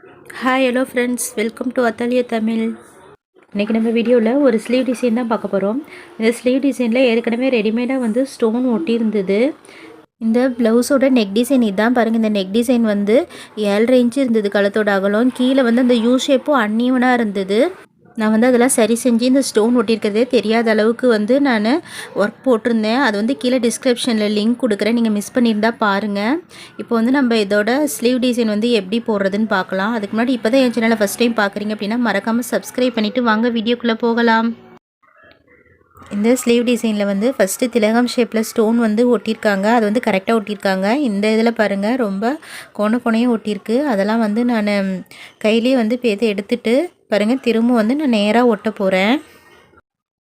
Hi, hello friends. Welcome to Athalia Tamil. இன்றைக்கி நம்ம வீடியோவில் ஒரு ஸ்லீவ் டிசைன் தான் பார்க்க போகிறோம். இந்த ஸ்லீவ் டிசைனில் ஏற்கனவே ரெடிமேடாக வந்து ஸ்டோன் ஒட்டி இருந்தது. இந்த ப்ளவுஸோட நெக் டிசைன் இதுதான் பாருங்கள். இந்த நெக் டிசைன் வந்து 7.5 இன்ச்சு இருந்தது கழுத்தோட அகலம். கீழே வந்து அந்த யூ ஷேப்பும் அன்ஈவனாக இருந்தது. நான் வந்து அதெல்லாம் சரி செஞ்சு இந்த ஸ்டோன் ஒட்டியிருக்கிறதே தெரியாத அளவுக்கு வந்து நான் ஒர்க் போட்டிருந்தேன். அது வந்து கீழே டிஸ்கிரிப்ஷனில் லிங்க் கொடுக்குறேன், நீங்கள் மிஸ் பண்ணியிருந்தால் பாருங்கள். இப்போ வந்து நம்ம இதோட ஸ்லீவ் டிசைன் வந்து எப்படி போடுறதுன்னு பார்க்கலாம். அதுக்கு முன்னாடி இப்போ தான் என் சேனலை ஃபஸ்ட் டைம் பார்க்குறீங்க அப்படின்னா மறக்காமல் சப்ஸ்கிரைப் பண்ணிவிட்டு வாங்க வீடியோக்குள்ளே போகலாம். இந்த ஸ்லீவ் டிசைனில் வந்து ஃபஸ்ட்டு திலகம் ஷேப்பில் ஸ்டோன் வந்து ஒட்டியிருக்காங்க. அது வந்து கரெக்டாக ஒட்டியிருக்காங்க. இந்த இதில் பாருங்கள் ரொம்ப கோணையும் ஒட்டியிருக்கு. அதெல்லாம் வந்து நான் கையிலேயே வந்து பேத்து எடுத்துட்டு பாருங்கள் திரும்ப வந்து நான் நேராக ஒட்ட போகிறேன்.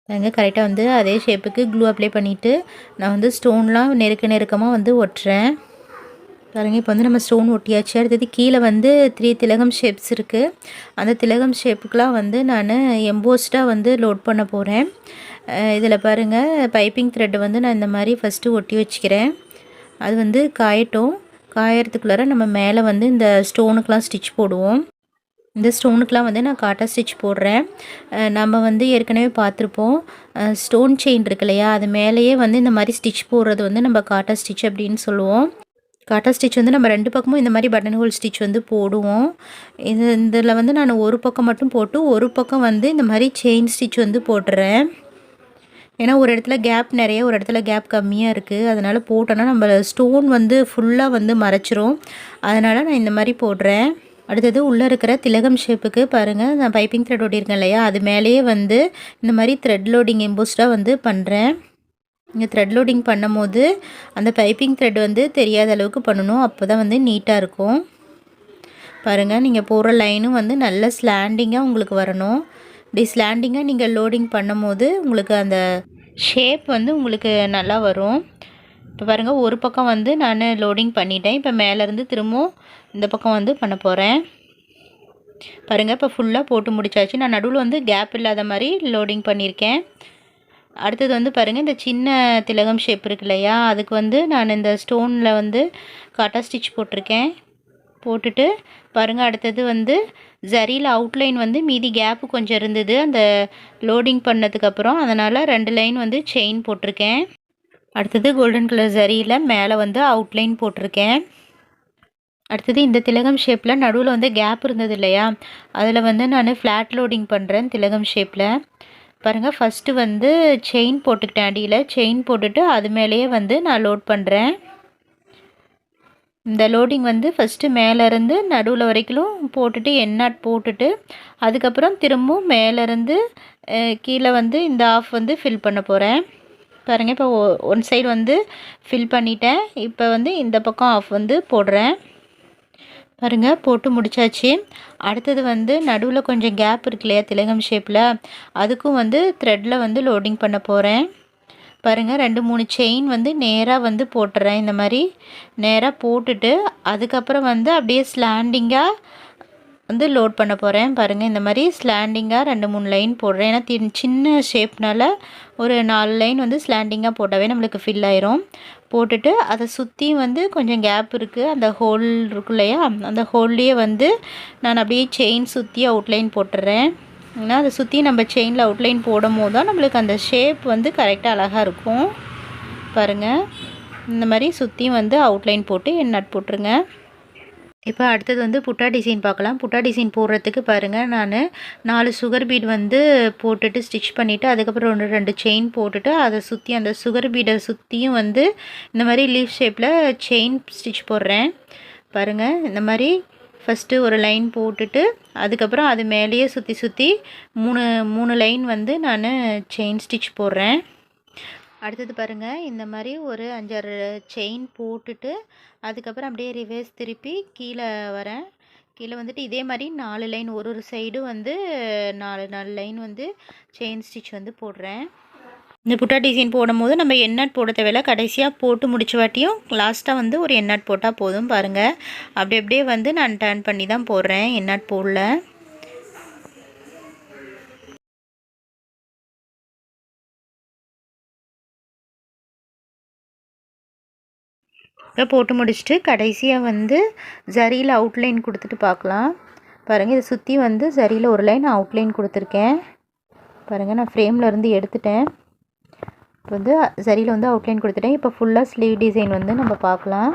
பாருங்கள் கரெக்டாக வந்து அதே ஷேப்புக்கு க்ளூ அப்ளை பண்ணிவிட்டு நான் வந்து ஸ்டோன்லாம் நெருக்கமாக வந்து ஒட்டுறேன். பாருங்கள் இப்போ வந்து நம்ம ஸ்டோன் ஒட்டியாச்சு. அடுத்தது கீழே வந்து 3 திலகம் ஷேப்ஸ் இருக்குது. அந்த திலகம் ஷேப்புக்கெலாம் வந்து நான் எம்போஸ்டாக வந்து லோட் பண்ண போகிறேன். இதில் பாருங்கள் பைப்பிங் த்ரெட் வந்து நான் இந்த மாதிரி ஃபஸ்ட்டு ஒட்டி வச்சுக்கிறேன். அது வந்து காயறதுக்குள்ளார நம்ம மேலே வந்து இந்த ஸ்டோனுக்கெலாம் ஸ்டிச் போடுவோம். இந்த ஸ்டோனுக்கெலாம் வந்து நான் காட்டா ஸ்டிச் போடுறேன். நம்ம வந்து ஏற்கனவே பார்த்துருப்போம், ஸ்டோன் செயின் இருக்கு இல்லையா, அது மேலேயே வந்து இந்த மாதிரி ஸ்டிச் போடுறது வந்து நம்ம காட்டா ஸ்டிச் அப்படின்னு சொல்லுவோம். காட்டா ஸ்டிச் வந்து நம்ம 2 பக்கமும் இந்த மாதிரி பட்டன் ஹோல் ஸ்டிச் வந்து போடுவோம். இதில் வந்து நான் ஒரு பக்கம் மட்டும் போட்டு ஒரு பக்கம் வந்து இந்த மாதிரி செயின் ஸ்டிச் வந்து போட்டுறேன். ஏன்னா ஒரு இடத்துல கேப் நிறைய, ஒரு இடத்துல கேப் கம்மியாக இருக்குது. அதனால் போட்டோன்னா நம்ம ஸ்டோன் வந்து ஃபுல்லாக வந்து மறைச்சிரும். அதனால் நான் இந்த மாதிரி போடுறேன். அடுத்தது உள்ளே இருக்கிற திலகம் ஷேப்புக்கு பாருங்கள், நான் பைப்பிங் த்ரெட் ஒட்டியிருக்கேன் இல்லையா, அது மேலேயே வந்து இந்த மாதிரி த்ரெட் லோடிங் எம்போஸ்டாக வந்து பண்ணுறேன். இங்கே த்ரெட் லோடிங் பண்ணும் போது அந்த பைப்பிங் த்ரெட் வந்து தெரியாத அளவுக்கு பண்ணணும். அப்போ தான் வந்து நீட்டாக இருக்கும். பாருங்கள் நீங்கள் போடுற லைனும் வந்து நல்ல ஸ்லாண்டிங்காக உங்களுக்கு வரணும். இப்படி ஸ்லாண்டிங்காக நீங்கள் லோடிங் பண்ணும் போது உங்களுக்கு அந்த ஷேப் வந்து உங்களுக்கு நல்லா வரும். இப்போ பாருங்கள் ஒரு பக்கம் வந்து நான் லோடிங் பண்ணிட்டேன். இப்போ மேலேருந்து திரும்பவும் இந்த பக்கம் வந்து பண்ண போகிறேன். பாருங்கள் இப்போ ஃபுல்லாக போட்டு முடிச்சாச்சு. நான் நடுவில் வந்து கேப் இல்லாத மாதிரி லோடிங் பண்ணியிருக்கேன். அடுத்தது வந்து பாருங்கள் இந்த சின்ன திலகம் ஷேப் இருக்கு இல்லையா, அதுக்கு வந்து நான் இந்த ஸ்டோனில் வந்து காட்டா ஸ்டிச் போட்டிருக்கேன். போட்டுட்டு பாருங்கள் அடுத்தது வந்து ஜரியில் அவுட்லைன் வந்து மீதி கேப்பு கொஞ்சம் இருந்தது அந்த லோடிங் பண்ணதுக்கப்புறம், அதனால் 2 லைன் வந்து செயின் போட்டிருக்கேன். அடுத்தது கோல்டன் கலர் ஜரியில் மேலே வந்து அவுட்லைன் போட்டிருக்கேன். அடுத்தது இந்த திலகம் ஷேப்பில் நடுவில் வந்து கேப் இருந்தது இல்லையா, அதில் வந்து நான் ஃப்ளாட் லோடிங் பண்ணுறேன் திலகம் ஷேப்பில். பாருங்கள் ஃபஸ்ட்டு வந்து செயின் போட்டுக்கிட்டேன். அடியில் செயின் போட்டுட்டு அது மேலேயே வந்து நான் லோட் பண்ணுறேன். இந்த லோடிங் வந்து ஃபஸ்ட்டு மேலேருந்து நடுவில் வரைக்கும் போட்டுட்டு எண்ணாட் போட்டுட்டு அதுக்கப்புறம் திரும்பவும் மேலேருந்து கீழே வந்து இந்த ஆஃப் வந்து ஃபில் பண்ண போகிறேன். பாருங்கள் இப்போ ஒன் சைடு வந்து ஃபில் பண்ணிட்டேன். இப்போ வந்து இந்த பக்கம் ஆஃப் வந்து போடுறேன். பாருங்கள் போட்டு முடிச்சாச்சு. அடுத்தது வந்து நடுவில் கொஞ்சம் கேப் இருக்கு இல்லையா திலகம் ஷேப்பில், அதுக்கும் வந்து த்ரெட்டில் வந்து லோடிங் பண்ண போகிறேன். பாருங்கள் 2-3 செயின் வந்து நேராக வந்து போட்டுறேன். இந்த மாதிரி நேராக போட்டுட்டு அதுக்கப்புறம் வந்து அப்படியே ஸ்லாண்டிங்காக வந்து லோட் பண்ண போகிறேன். பாருங்கள் இந்த மாதிரி ஸ்லாண்டிங்காக 2-3 லைன் போடுறேன். ஏன்னா சின்ன ஷேப்னால் ஒரு 4 லைன் வந்து ஸ்லாண்டிங்காக போட்டாவே நம்மளுக்கு ஃபில் ஆயிரும். போட்டுட்டு அதை சுற்றி வந்து கொஞ்சம் கேப் இருக்குது, அந்த ஹோல் இருக்கு இல்லையா, அந்த ஹோல்லையே வந்து நான் அப்படியே செயின் சுற்றி அவுட்லைன் போட்டுறேன். ஏன்னா அதை சுற்றி நம்ம செயினில் அவுட்லைன் போடும் போது தான் நம்மளுக்கு அந்த ஷேப் வந்து கரெக்டாக அழகாக இருக்கும். பாருங்கள் இந்த மாதிரி சுற்றியும் வந்து அவுட்லைன் போட்டு எண்ணாட் போட்டுருங்க. இப்போ அடுத்தது வந்து புட்டா டிசைன் பார்க்கலாம். புட்டா டிசைன் போடுறதுக்கு பாருங்கள் நான் 4 சுகர் பீட் வந்து போட்டுட்டு ஸ்டிச் பண்ணிவிட்டு அதுக்கப்புறம் 2 செயின் போட்டுட்டு அதை சுற்றி அந்த சுகர் பீடை சுற்றியும் வந்து இந்த மாதிரி லீஃப் ஷேப்பில் செயின் ஸ்டிச் போடுறேன். பாருங்கள் இந்த மாதிரி ஃபஸ்ட்டு ஒரு லைன் போட்டுட்டு அதுக்கப்புறம் அது மேலேயே சுற்றி 3 லைன் வந்து நான் செயின் ஸ்டிச் போடுறேன். அடுத்தது பாருங்கள் இந்த மாதிரி ஒரு 5-6 செயின் போட்டுட்டு அதுக்கப்புறம் அப்படியே ரிவர்ஸ் திருப்பி கீழே வரேன். கீழே வந்துட்டு இதே மாதிரி 4 லைன் ஒரு சைடும் வந்து 4 லைன் வந்து செயின் ஸ்டிச் வந்து போடுறேன். இந்த புட்டா டிசைன் போடும் போது நம்ம எண்ணாட் போட தேவையில்ல, கடைசியாக போட்டு முடிச்ச வாட்டியும் லாஸ்ட்டாக வந்து ஒரு எண்ணாட் போட்டால் போதும். பாருங்கள் அப்படியே வந்து நான் டர்ன் பண்ணி தான் போடுறேன், எண்ணாட் போடல. இப்போ போட்டு முடிச்சுட்டு கடைசியாக வந்து ஜரியில் அவுட்லைன் கொடுத்துட்டு பார்க்கலாம். பாருங்கள் இதை சுற்றி வந்து சரியில் ஒரு லைன் அவுட்லைன் கொடுத்துருக்கேன். பாருங்கள் நான் ஃப்ரேமில் இருந்து எடுத்துட்டேன். இப்போ வந்து சரியில் வந்து அவுட்லைன் கொடுத்துட்டேன். இப்போ ஃபுல்லாக ஸ்லீவ் டிசைன் வந்து நம்ம பார்க்கலாம்.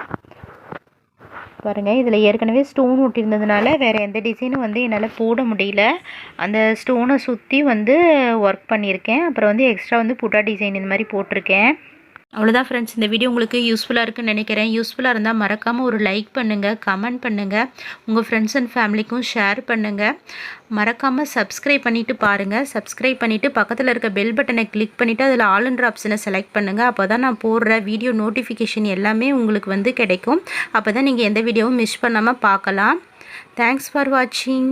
பாருங்கள் இதில் ஏற்கனவே ஸ்டோன் ஒட்டியிருந்ததுனால வேறு எந்த டிசைனும் வந்து என்னால் போட முடியல. அந்த ஸ்டோனை சுற்றி வந்து ஒர்க் பண்ணியிருக்கேன். அப்புறம் வந்து எக்ஸ்ட்ரா வந்து புட்டா டிசைன் இந்த மாதிரி போட்டிருக்கேன். அவ்வளோதான் ஃப்ரெண்ட்ஸ், இந்த வீடியோ உங்களுக்கு யூஸ்ஃபுல்லாக இருக்குன்னு நினைக்கிறேன். யூஸ்ஃபுல்லாக இருந்தால் மறக்காமல் ஒரு லைக் பண்ணுங்கள், கமெண்ட் பண்ணுங்கள், உங்கள் ஃப்ரெண்ட்ஸ் அண்ட் ஃபேமிலிக்கும் ஷேர் பண்ணுங்கள். மறக்காமல் சப்ஸ்கிரைப் பண்ணிவிட்டு பாருங்கள். சப்ஸ்கிரைப் பண்ணிவிட்டு பக்கத்தில் இருக்க பெல் பட்டனை கிளிக் பண்ணிவிட்டு அதில் ஆல்ன்ற ஆப்ஷனை செலக்ட் பண்ணுங்கள். அப்போ தான் நான் போடுற வீடியோ நோட்டிஃபிகேஷன் எல்லாமே உங்களுக்கு வந்து கிடைக்கும். அப்போ தான் நீங்கள் எந்த வீடியோவும் மிஸ் பண்ணாமல் பார்க்கலாம். தேங்க்ஸ் ஃபார் வாட்சிங்.